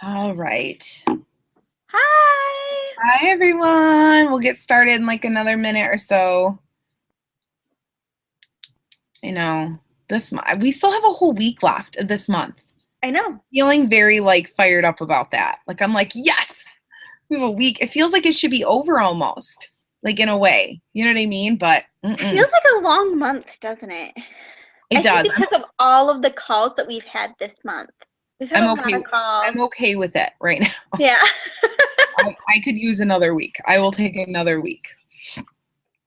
All right. Hi. Hi, everyone. We'll get started in like another minute or so. You know, we still have a whole week left of this month. I know. Feeling very like fired up about that. Like I'm like, yes, we have a week. It feels like it should be over almost, like in a way. You know what I mean? But It feels mm-mm. like a long month, doesn't it? It I think does. because of all of the calls that we've had this month. We've had I'm a lot okay. of calls. I'm okay with it right now. Yeah. I could use another week. I will take another week.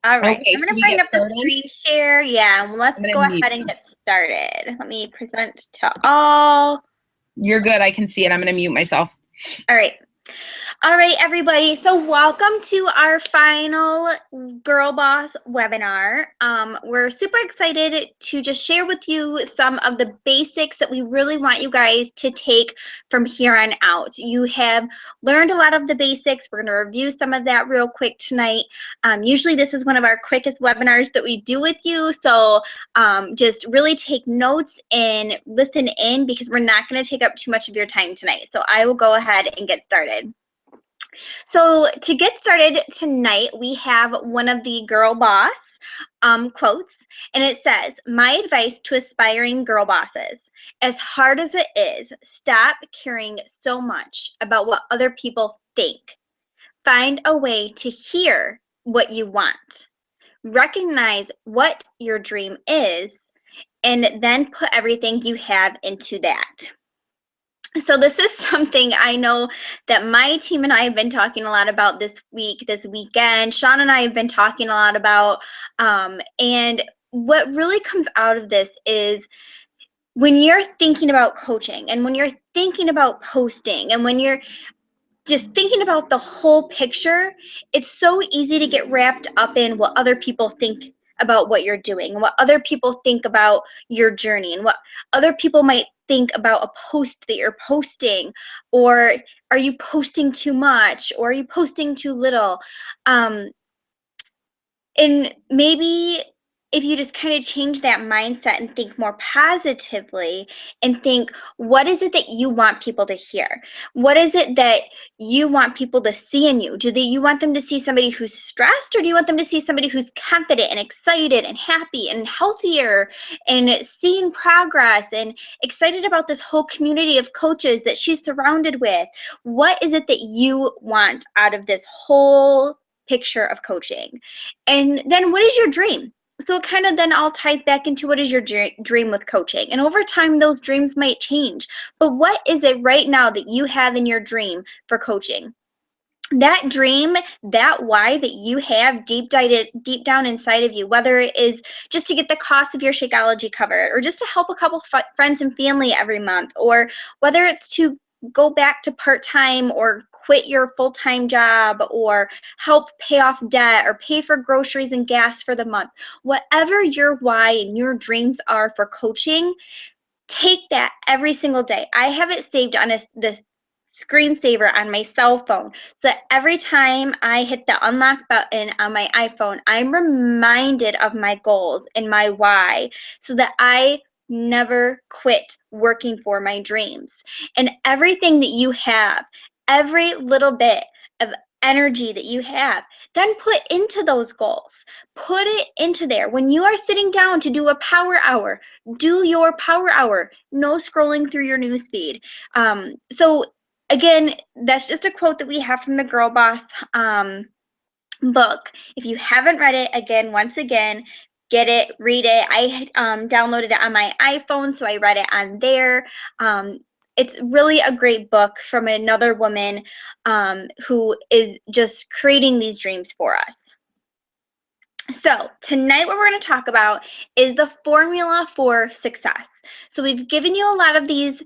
All right. Okay, I'm should going to we bring get up the started? screen share. Yeah, and I'm let's gonna go mute ahead and you. get started. Let me present to all. You're good. I can see it. I'm gonna mute myself. All right. All right, everybody. So welcome to our final Girl Boss webinar. We're super excited to just share with you some of the basics that we really want you guys to take from here on out. You have learned a lot of the basics. We're going to review some of that real quick tonight. Usually this is one of our quickest webinars that we do with you. So just really take notes and listen in because we're not going to take up too much of your time tonight. So I will go ahead and get started. So to get started tonight, we have one of the Girl Boss quotes, and it says, "My advice to aspiring girl bosses, as hard as it is, stop caring so much about what other people think. Find a way to hear what you want. Recognize what your dream is, and then put everything you have into that." So this is something I know that my team and I have been talking a lot about this week, this weekend. Sean and I have been talking a lot about, and what really comes out of this is when you're thinking about coaching and when you're thinking about posting and when you're just thinking about the whole picture, it's so easy to get wrapped up in what other people think about what you're doing and what other people think about your journey and what other people might think about a post that you're posting, or are you posting too much or are you posting too little. And maybe if you just kind of change that mindset and think more positively and think, what is it that you want people to hear? What is it that you want people to see in you? You want them to see somebody who's stressed, or do you want them to see somebody who's confident and excited and happy and healthier and seeing progress and excited about this whole community of coaches that she's surrounded with? What is it that you want out of this whole picture of coaching? And then what is your dream? So it kind of then all ties back into what is your dream with coaching. And over time, those dreams might change. But what is it right now that you have in your dream for coaching? That dream, that why that you have deep down inside of you, whether it is just to get the cost of your Shakeology covered, or just to help a couple friends and family every month, or whether it's to go back to part-time or quit your full-time job or help pay off debt or pay for groceries and gas for the month. Whatever your why and your dreams are for coaching, take that every single day. I have it saved on the screensaver on my cell phone, so that every time I hit the unlock button on my iPhone, I'm reminded of my goals and my why, so that I never quit working for my dreams. And everything that you have, every little bit of energy that you have, then put into those goals. Put it into there. When you are sitting down to do a power hour, do your power hour. No scrolling through your newsfeed. So again, that's just a quote that we have from the Girl Boss book. If you haven't read it, again, once again, get it, read it. I downloaded it on my iPhone, so I read it on there. It's really a great book from another woman who is just creating these dreams for us. So tonight what we're going to talk about is the formula for success. So we've given you a lot of these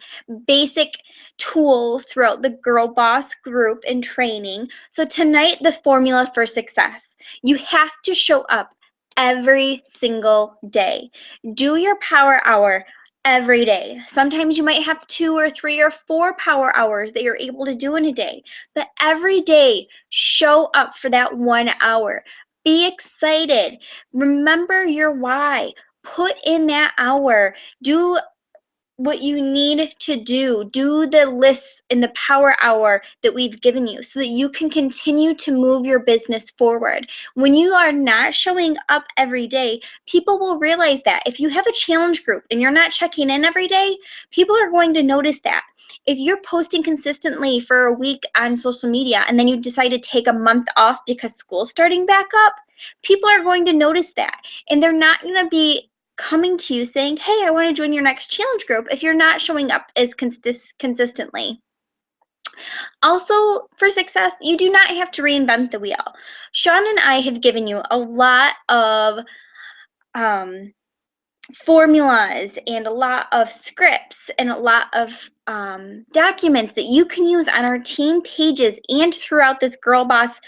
basic tools throughout the Girl Boss group and training. So tonight, the formula for success. You have to show up every single day. Do your power hour every day. Sometimes you might have 2 or 3 or 4 power hours that you're able to do in a day, but every day show up for that 1 hour. Be excited. Remember your why. Put in that hour. Do what you need to do. Do the lists in the power hour that we've given you so that you can continue to move your business forward. When you are not showing up every day, people will realize that. If you have a challenge group and you're not checking in every day, people are going to notice that. If you're posting consistently for a week on social media and then you decide to take a month off because school's starting back up, people are going to notice that. And they're not going to be coming to you saying, hey, I want to join your next challenge group if you're not showing up as consistently. Also, for success, you do not have to reinvent the wheel. Sean and I have given you a lot of formulas and a lot of scripts and a lot of documents that you can use on our team pages and throughout this Girl Boss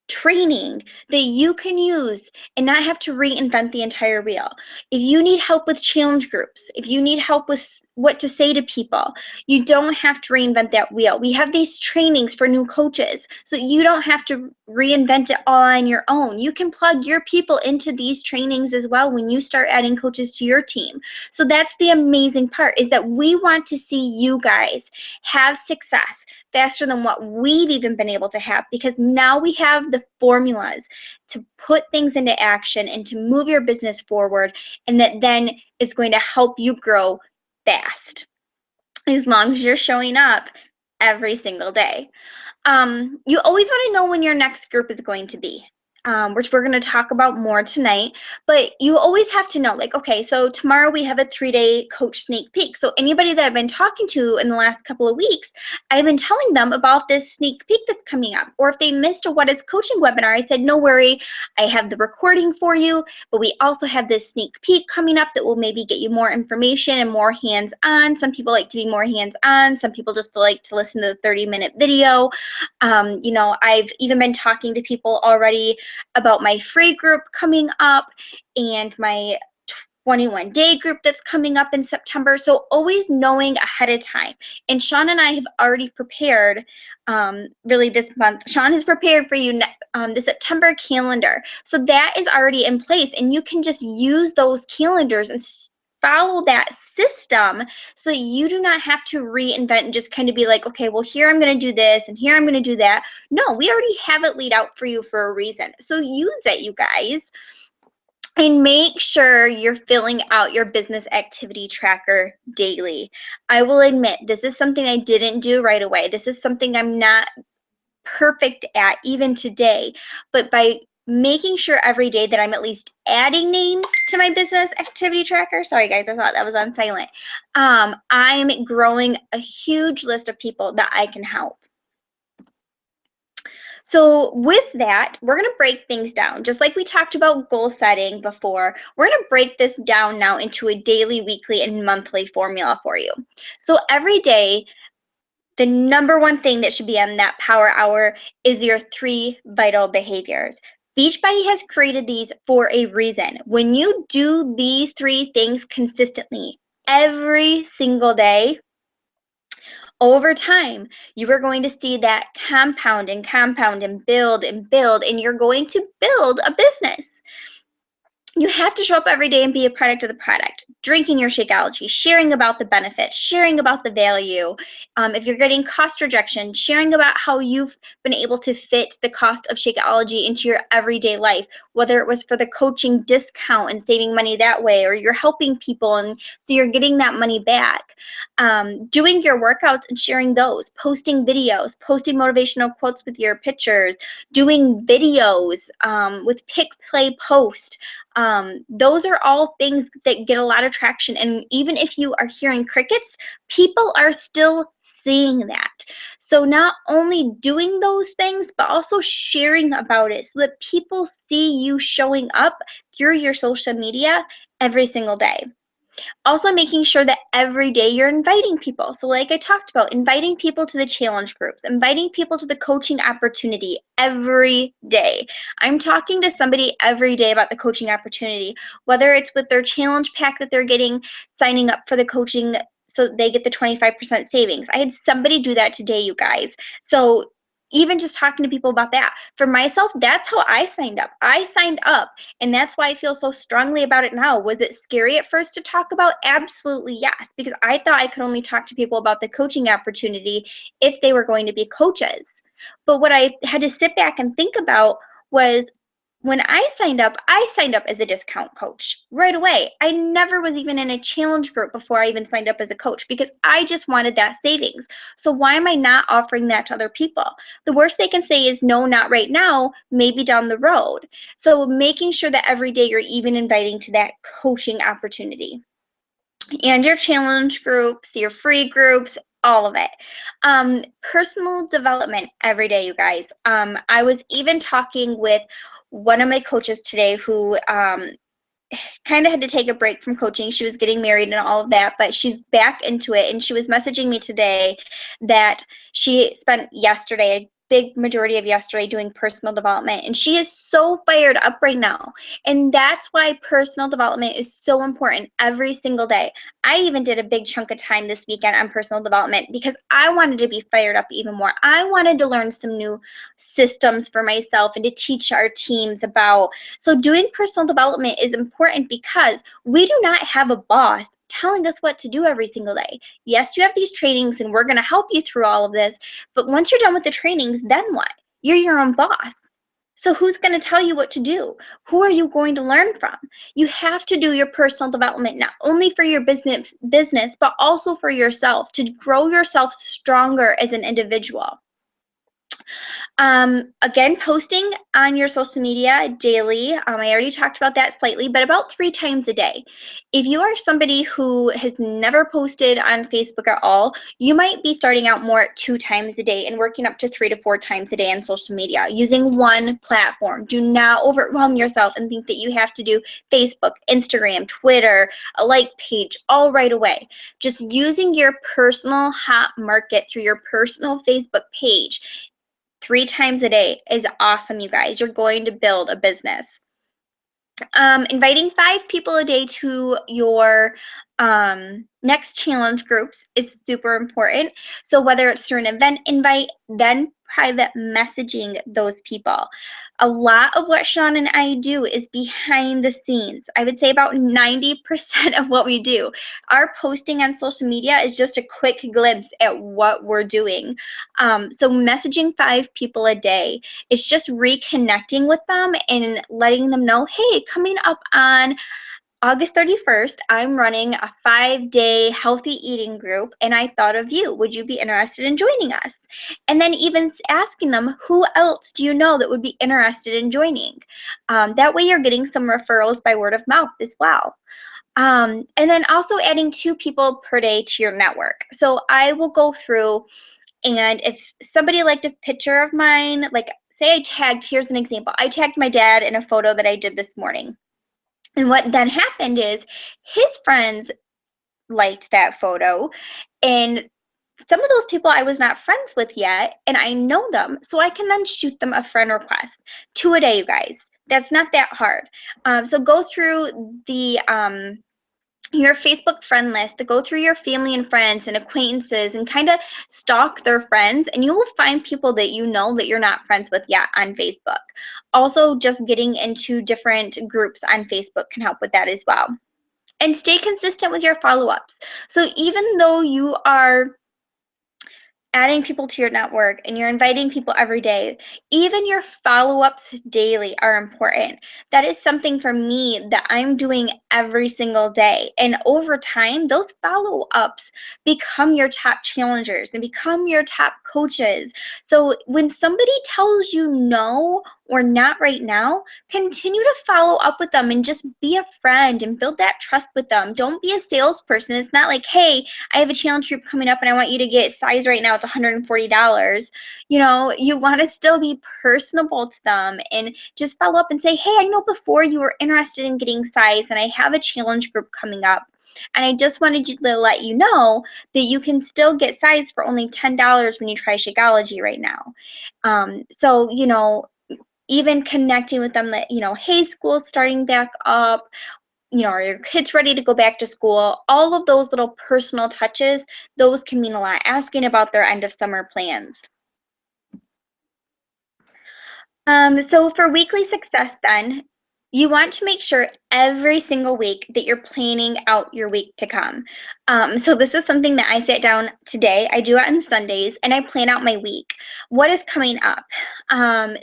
training that you can use and not have to reinvent the entire wheel. If you need help with challenge groups, if you need help with what to say to people, you don't have to reinvent that wheel. We have these trainings for new coaches, so you don't have to reinvent it all on your own. You can plug your people into these trainings as well when you start adding coaches to your team. So that's the amazing part, is that we want to see you guys have success faster than what we've even been able to have, because now we have the formulas to put things into action and to move your business forward, and that then is going to help you grow fast as long as you're showing up every single day. You always want to know when your next group is going to be. Which we're going to talk about more tonight, but you always have to know, like, okay, so tomorrow we have a 3-day coach sneak peek. So anybody that I've been talking to in the last couple of weeks, I've been telling them about this sneak peek that's coming up. Or if they missed a What Is Coaching webinar, I said, no worry, I have the recording for you, but we also have this sneak peek coming up that will maybe get you more information and more hands-on. Some people like to be more hands-on. Some people just like to listen to the 30-minute video. I've even been talking to people already about my free group coming up and my 21-day group that's coming up in September. So always knowing ahead of time. And Sean and I have already prepared, really this month, Sean has prepared for you the September calendar. So that is already in place, and you can just use those calendars and follow that system so you do not have to reinvent and just kind of be like, okay, well, here I'm going to do this and here I'm going to do that. No, we already have it laid out for you for a reason. So use it, you guys. And make sure you're filling out your business activity tracker daily. I will admit, this is something I didn't do right away. This is something I'm not perfect at even today. But by making sure every day that I'm at least adding names to my business activity tracker. Sorry, guys, I thought that was on silent. I'm growing a huge list of people that I can help. So with that, we're going to break things down. Just like we talked about goal setting before, we're going to break this down now into a daily, weekly, and monthly formula for you. So every day, the number one thing that should be on that power hour is your 3 vital behaviors. Beachbody has created these for a reason. When you do these 3 things consistently every single day, over time, you are going to see that compound and compound and build, and you're going to build a business. You have to show up every day and be a product of the product. Drinking your Shakeology, sharing about the benefits, sharing about the value. If you're getting cost rejection, sharing about how you've been able to fit the cost of Shakeology into your everyday life, whether it was for the coaching discount and saving money that way, or you're helping people and so you're getting that money back. Doing your workouts and sharing those, posting videos, posting motivational quotes with your pictures, doing videos with pick, play, post. Those are all things that get a lot of traction. And even if you are hearing crickets, people are still seeing that. So not only doing those things, but also sharing about it so that people see you showing up through your social media every single day. Also making sure that every day you're inviting people. So like I talked about, inviting people to the challenge groups, inviting people to the coaching opportunity every day. I'm talking to somebody every day about the coaching opportunity, whether it's with their challenge pack that they're getting, signing up for the coaching so they get the 25% savings. I had somebody do that today, you guys. So even just talking to people about that. For myself, that's how I signed up. I signed up, and that's why I feel so strongly about it now. Was it scary at first to talk about? Absolutely, yes, because I thought I could only talk to people about the coaching opportunity if they were going to be coaches. But what I had to sit back and think about was, when I signed up as a discount coach right away. I never was even in a challenge group before I even signed up as a coach, because I just wanted that savings. So why am I not offering that to other people? The worst they can say is no, not right now, maybe down the road. So making sure that every day you're even inviting to that coaching opportunity. And your challenge groups, your free groups, all of it. Personal development every day, you guys. I was even talking with one of my coaches today who kind of had to take a break from coaching. She was getting married and all of that, but she's back into it. And she was messaging me today that she spent yesterday, a big majority of yesterday, doing personal development. And she is so fired up right now. And that's why personal development is so important every single day. I even did a big chunk of time this weekend on personal development because I wanted to be fired up even more. I wanted to learn some new systems for myself and to teach our teams about. So doing personal development is important because we do not have a boss telling us what to do every single day. Yes, you have these trainings and we're going to help you through all of this, but once you're done with the trainings, then what? You're your own boss. So who's going to tell you what to do? Who are you going to learn from? You have to do your personal development not only for your business, but also for yourself, to grow yourself stronger as an individual. Again, posting on your social media daily. I already talked about that slightly, but about 3 times a day. If you are somebody who has never posted on Facebook at all, you might be starting out more at 2 times a day and working up to 3 to 4 times a day on social media using one platform. Do not overwhelm yourself and think that you have to do Facebook, Instagram, Twitter, a like page all right away. Just using your personal hot market through your personal Facebook page 3 times a day is awesome, you guys. You're going to build a business. Inviting 5 people a day to your next challenge groups is super important. So whether it's through an event invite, then private messaging those people. A lot of what Sean and I do is behind the scenes. I would say about 90% of what we do. Our posting on social media is just a quick glimpse at what we're doing. So messaging 5 people a day, it's just reconnecting with them and letting them know, hey, coming up on August 31st, I'm running a 5-day healthy eating group, and I thought of you. Would you be interested in joining us? And then even asking them, who else do you know that would be interested in joining? That way you're getting some referrals by word of mouth as well. And then also adding 2 people per day to your network. So I will go through, and if somebody liked a picture of mine, like say I tagged, here's an example. I tagged my dad in a photo that I did this morning. And what then happened is his friends liked that photo, and some of those people I was not friends with yet, and I know them, so I can then shoot them a friend request. 2 a day, you guys. That's not that hard. So go through the your Facebook friend list, to go through your family and friends and acquaintances and kind of stalk their friends, and you will find people that you know that you're not friends with yet on Facebook. Also, just getting into different groups on Facebook can help with that as well. And stay consistent with your follow-ups. So even though you are adding people to your network and you're inviting people every day, even your follow-ups daily are important. That is something for me that I'm doing every single day. And over time, those follow-ups become your top challengers and become your top coaches. So when somebody tells you no or not right now, continue to follow up with them and just be a friend and build that trust with them. Don't be a salesperson. It's not like, hey, I have a challenge group coming up and I want you to get size right now. It's $140. You know, you want to still be personable to them and just follow up and say, hey, I know before you were interested in getting size and I have a challenge group coming up. And I just wanted to let you know that you can still get size for only $10 when you try Shakeology right now. So, you know, even connecting with them that, you know, hey, school's starting back up, you know, are your kids ready to go back to school? All of those little personal touches, those can mean a lot. Asking about their end of summer plans. So for weekly success then, you want to make sure every single week that you're planning out your week to come. So this is something that I sat down today. I do it on Sundays and I plan out my week. What is coming up?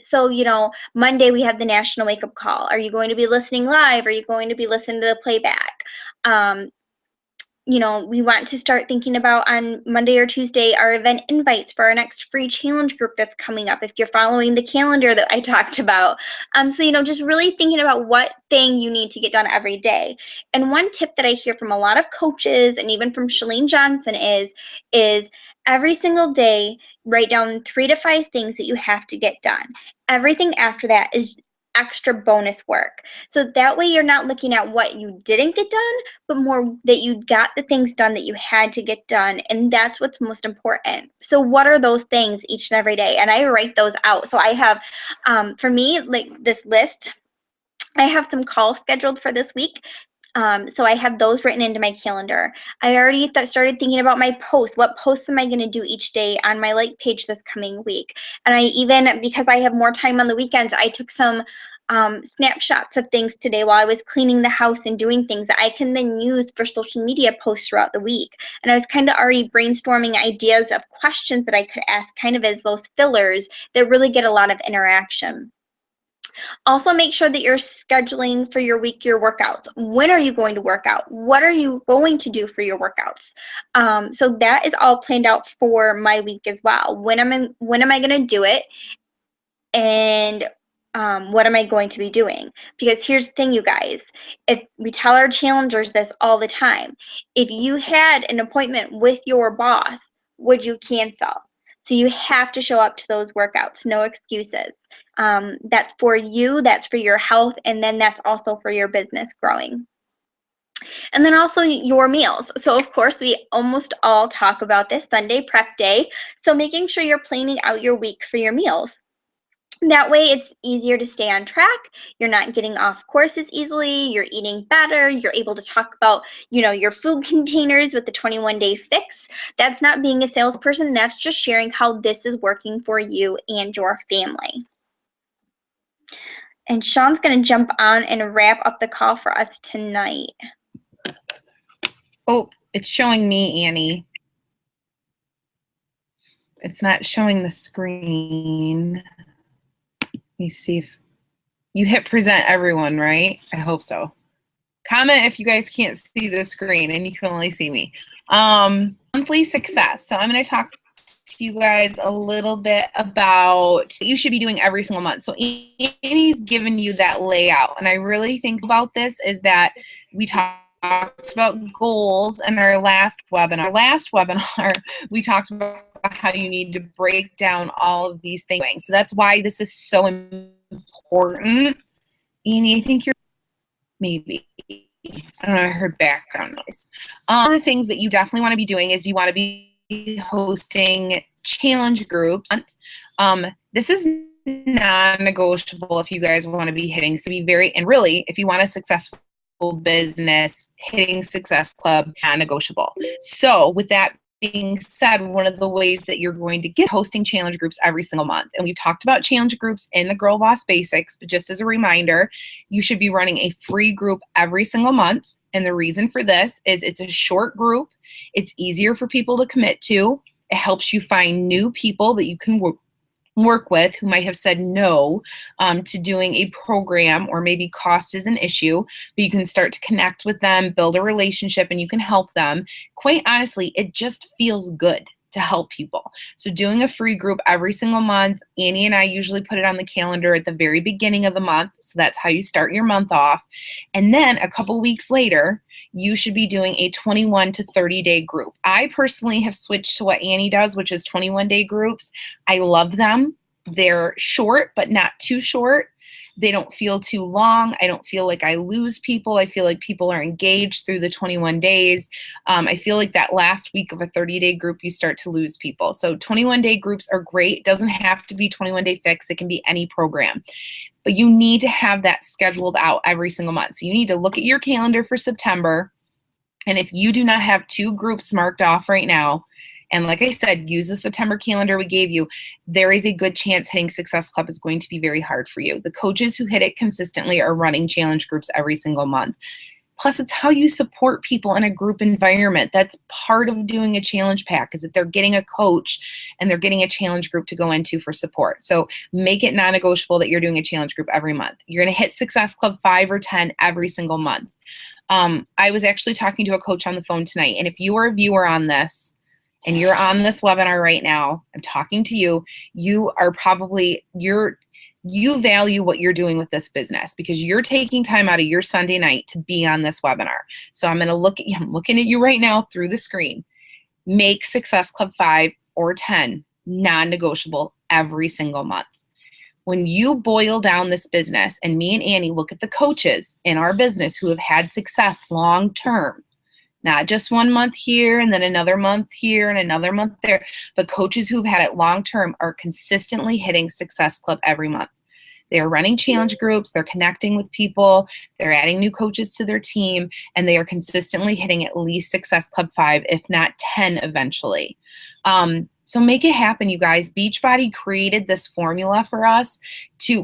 So Monday we have the National Wake Up Call. Are you going to be listening live? Are you going to be listening to the playback? We want to start thinking about on Monday or Tuesday our event invites for our next free challenge group that's coming up if you're following the calendar that I talked about. Just really thinking about what thing you need to get done every day. And one tip that I hear from a lot of coaches and even from Chalene Johnson is every single day, write down 3 to 5 things that you have to get done. Everything after that is extra bonus work. So that way you're not looking at what you didn't get done, but more that you got the things done that you had to get done. And that's what's most important. So what are those things each and every day? And I write those out. So I have, for me, like this list, I have some calls scheduled for this week. So I have those written into my calendar. I already started thinking about my posts. What posts am I going to do each day on my like page this coming week? And I even, because I have more time on the weekends, I took some snapshots of things today while I was cleaning the house and doing things that I can then use for social media posts throughout the week. And I was kind of already brainstorming ideas of questions that I could ask kind of as those fillers that really get a lot of interaction. Also, make sure that you're scheduling for your week your workouts. When are you going to work out? What are you going to do for your workouts? So that is all planned out for my week as well. When am I going to do it? And what am I going to be doing? Because here's the thing, you guys. If we tell our challengers this all the time, if you had an appointment with your boss, would you cancel? So you have to show up to those workouts, no excuses. That's for you, that's for your health, and then that's also for your business growing. And then also your meals. So of course, we almost all talk about this Sunday prep day. So making sure you're planning out your week for your meals. That way it's easier to stay on track. You're not getting off course as easily. You're eating better. You're able to talk about, your food containers with the 21-day fix. That's not being a salesperson. That's just sharing how this is working for you and your family. And Sean's going to jump on and wrap up the call for us tonight. Oh, it's showing me, Annie. It's not showing the screen. Let me see if you hit present everyone, right? I hope so. Comment if you guys can't see the screen and you can only see me. Monthly success. So I'm going to talk to you guys a little bit about what you should be doing every single month. So Annie's given you that layout. And I really think about this is that we talked about goals in our last webinar. We talked about how you need to break down all of these things. So that's why this is so important. Annie, I think you're maybe, I don't know, I heard background noise. One of the things that you definitely want to be doing is you want to be hosting challenge groups. This is non-negotiable if you guys want to be hitting. So be very, and really, if you want a successful business, hitting Success Club, non-negotiable. So with that being said, one of the ways that you're going to get hosting challenge groups every single month, and we've talked about challenge groups in the Girl Boss Basics, but just as a reminder, you should be running a free group every single month. And the reason for this is it's a short group. It's easier for people to commit to. It helps you find new people that you can work with who might have said no to doing a program, or maybe cost is an issue, but you can start to connect with them, build a relationship, and you can help them. Quite honestly, it just feels good to help people. So doing a free group every single month, Annie and I usually put it on the calendar at the very beginning of the month. So that's how you start your month off. And then a couple weeks later, you should be doing a 21 to 30-day group. I personally have switched to what Annie does, which is 21-day groups. I love them. They're short, but not too short. They don't feel too long. I don't feel like I lose people. I feel like people are engaged through the 21 days. I feel like that last week of a 30-day group, you start to lose people. So 21-day groups are great. It doesn't have to be 21-day fix. It can be any program. But you need to have that scheduled out every single month. So you need to look at your calendar for September. And if you do not have 2 groups marked off right now, And like I said, use the September calendar we gave you. There is a good chance hitting Success Club is going to be very hard for you. The coaches who hit it consistently are running challenge groups every single month. Plus, it's how you support people in a group environment. That's part of doing a challenge pack, is that they're getting a coach and they're getting a challenge group to go into for support. So make it non-negotiable that you're doing a challenge group every month. You're going to hit Success Club 5 or 10 every single month. I was actually talking to a coach on the phone tonight, and if you are a viewer on this and you're on this webinar right now, I'm talking to you, you are probably, you value what you're doing with this business because you're taking time out of your Sunday night to be on this webinar. So I'm looking at you right now through the screen. Make Success Club 5 or 10 non-negotiable every single month. When you boil down this business, and me and Annie look at the coaches in our business who have had success long term, not just 1 month here and then another month here and another month there, but coaches who've had it long term are consistently hitting Success Club every month. They are running challenge groups, they're connecting with people, they're adding new coaches to their team, and they are consistently hitting at least Success Club 5, if not 10 eventually. So make it happen, you guys. Beachbody created this formula for us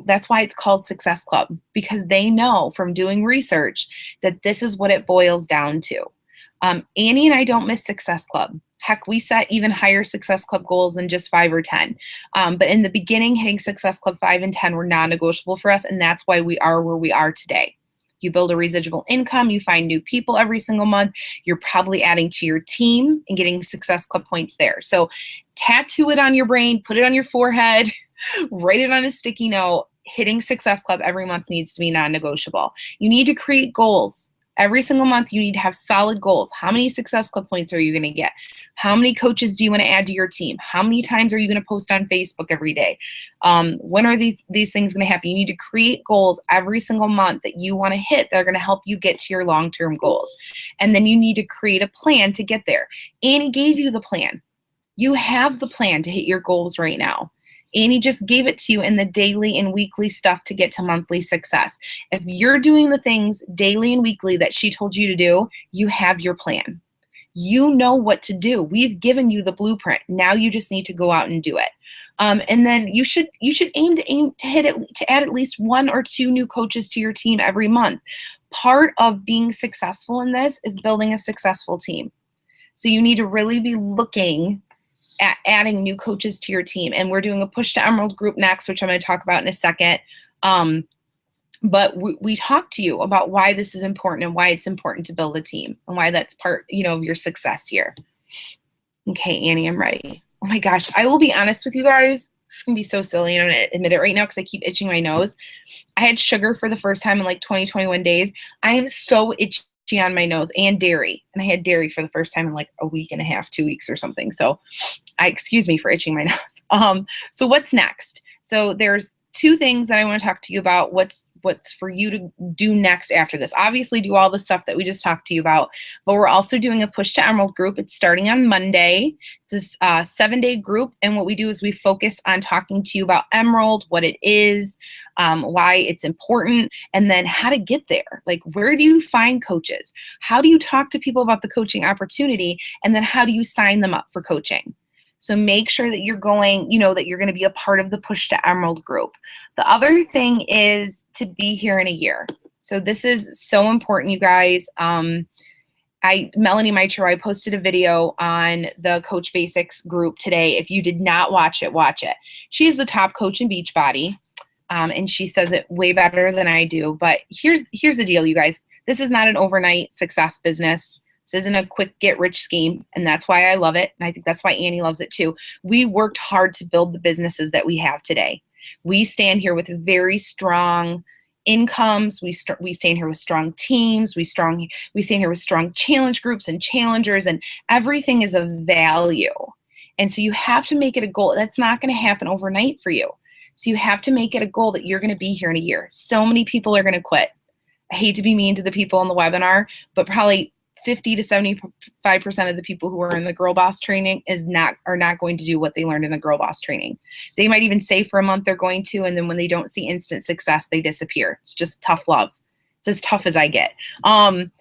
that's why it's called Success Club, because they know from doing research that this is what it boils down to. Annie and I don't miss Success Club. Heck, we set even higher Success Club goals than just 5 or 10. But in the beginning, hitting Success Club 5 and 10 were non-negotiable for us, and that's why we are where we are today. You build a residual income, you find new people every single month, you're probably adding to your team and getting Success Club points there. So tattoo it on your brain, put it on your forehead, write it on a sticky note. Hitting Success Club every month needs to be non-negotiable. You need to create goals. Every single month, you need to have solid goals. How many Success Club points are you going to get? How many coaches do you want to add to your team? How many times are you going to post on Facebook every day? When are these things going to happen? You need to create goals every single month that you want to hit that are going to help you get to your long-term goals. And then you need to create a plan to get there. Annie gave you the plan. You have the plan to hit your goals right now. Annie just gave it to you in the daily and weekly stuff to get to monthly success. If you're doing the things daily and weekly that she told you to do, you have your plan. You know what to do. We've given you the blueprint. Now you just need to go out and do it. And then you should aim to add at least 1 or 2 new coaches to your team every month. Part of being successful in this is building a successful team. So you need to really be looking at adding new coaches to your team. And we're doing a Push to Emerald group next, which I'm going to talk about in a second. But we talked to you about why this is important and why it's important to build a team and why that's part, of your success here. Okay, Annie, I'm ready. Oh my gosh, I will be honest with you guys. It's going to be so silly. I'm going to admit it right now because I keep itching my nose. I had sugar for the first time in like 21 days. I am so itchy on my nose, and dairy. And I had dairy for the first time in like a week and a half, 2 weeks or something. So excuse me for itching my nose. So what's next? So there's 2 things that I want to talk to you about. What's for you to do next after this? Obviously do all the stuff that we just talked to you about, but we're also doing a Push to Emerald group. It's starting on Monday. It's a 7-day group. And what we do is we focus on talking to you about Emerald, what it is, why it's important, and then how to get there. Like, where do you find coaches? How do you talk to people about the coaching opportunity? And then how do you sign them up for coaching? So make sure that you're going, that you're going to be a part of the Push to Emerald group. The other thing is to be here in a year. So this is so important, you guys. Melanie Mitro, I posted a video on the Coach Basics group today. If you did not watch it, watch it. She's the top coach in Beachbody, and she says it way better than I do. But here's the deal, you guys. This is not an overnight success business. This isn't a quick get-rich scheme, and that's why I love it, and I think that's why Annie loves it too. We worked hard to build the businesses that we have today. We stand here with very strong incomes. We stand here with strong teams. We stand here with strong challenge groups and challengers, and everything is of value. And so you have to make it a goal. That's not going to happen overnight for you. So you have to make it a goal that you're going to be here in a year. So many people are going to quit. I hate to be mean to the people in the webinar, but probably 50 to 75% of the people who are in the Girl Boss training are not going to do what they learned in the Girl Boss training. They might even say for a month they're going to, and then when they don't see instant success, they disappear. It's just tough love. It's as tough as I get. The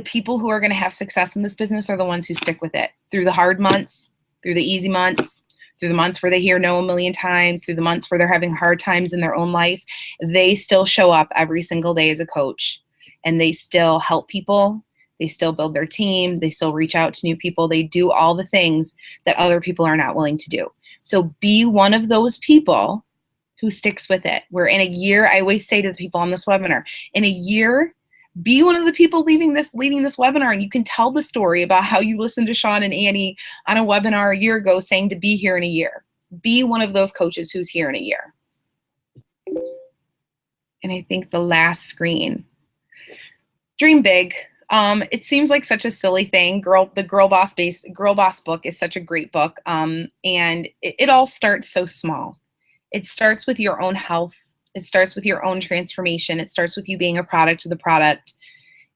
people who are going to have success in this business are the ones who stick with it through the hard months through the easy months, through the months where they hear no a million times, through the months where they're having hard times in their own life. They still show up every single day as a coach, and they still help people. They still build their team. They still reach out to new people. They do all the things that other people are not willing to do. So be one of those people who sticks with it. Where in a year, I always say to the people on this webinar, in a year, be one of the people leading this webinar, and you can tell the story about how you listened to Sean and Annie on a webinar a year ago saying to be here in a year. Be one of those coaches who's here in a year. And I think the last screen, dream big. It seems like such a silly thing. The Girl Boss book is such a great book. And it all starts so small. It starts with your own health. It starts with your own transformation. It starts with you being a product of the product.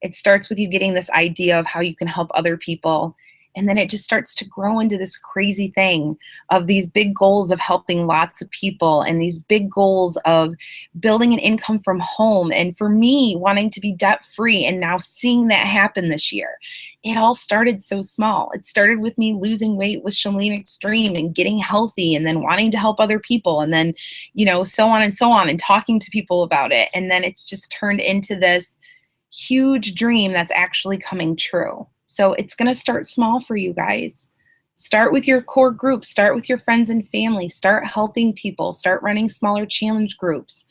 It starts with you getting this idea of how you can help other people. And then it just starts to grow into this crazy thing of these big goals of helping lots of people and these big goals of building an income from home. And for me, wanting to be debt-free and now seeing that happen this year. It all started so small. It started with me losing weight with Chalene Extreme and getting healthy and then wanting to help other people and then, so on and talking to people about it. And then it's just turned into this huge dream that's actually coming true. So it's going to start small for you guys. Start with your core group. Start with your friends and family. Start helping people. Start running smaller challenge groups.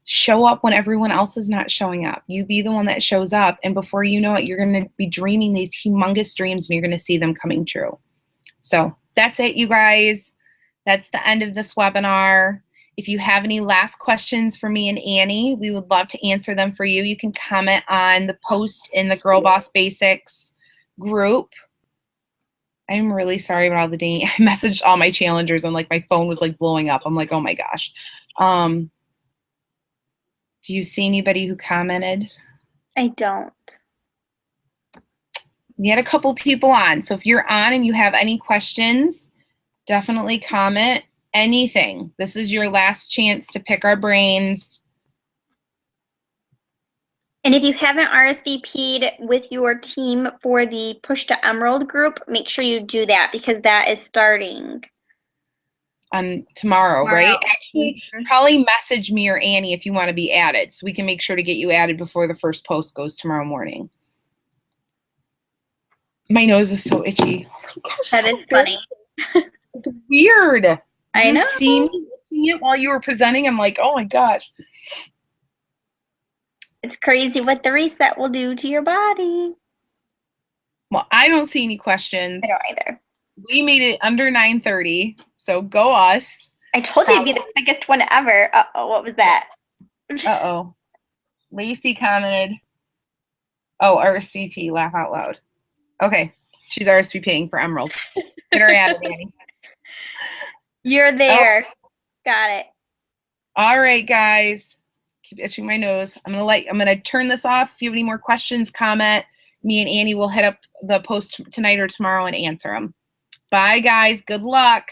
Show up when everyone else is not showing up. You be the one that shows up, and before you know it, you're going to be dreaming these humongous dreams, and you're going to see them coming true. So that's it, you guys. That's the end of this webinar. If you have any last questions for me and Annie, we would love to answer them for you. You can comment on the post in the Girl Boss Basics group. I'm really sorry about all the dang. I messaged all my challengers and my phone was blowing up. I'm like, oh my gosh. Do you see anybody who commented? I don't. We had a couple people on. So if you're on and you have any questions, definitely comment anything. This is your last chance to pick our brains. And if you haven't RSVP'd with your team for the Push to Emerald group, make sure you do that because that is starting on tomorrow, right? Actually, probably message me or Annie if you want to be added so we can make sure to get you added before the first post goes tomorrow morning. My nose is so itchy. Oh gosh, that is funny. It's weird. I know. You see me itching it while you were presenting? I'm like, oh my gosh. It's crazy what the reset will do to your body. Well, I don't see any questions. I don't either. We made it under 9:30, so go us. I told you it'd be the quickest one ever. Uh-oh, what was that? Uh-oh. Lacey commented. Oh, RSVP, laugh out loud. Okay, she's RSVPing for Emerald. Get her added, Annie. You're there. Oh. Got it. All right, guys. Keep itching my nose. I'm gonna turn this off. If you have any more questions, comment. Me and Annie will hit up the post tonight or tomorrow and answer them. Bye, guys. Good luck.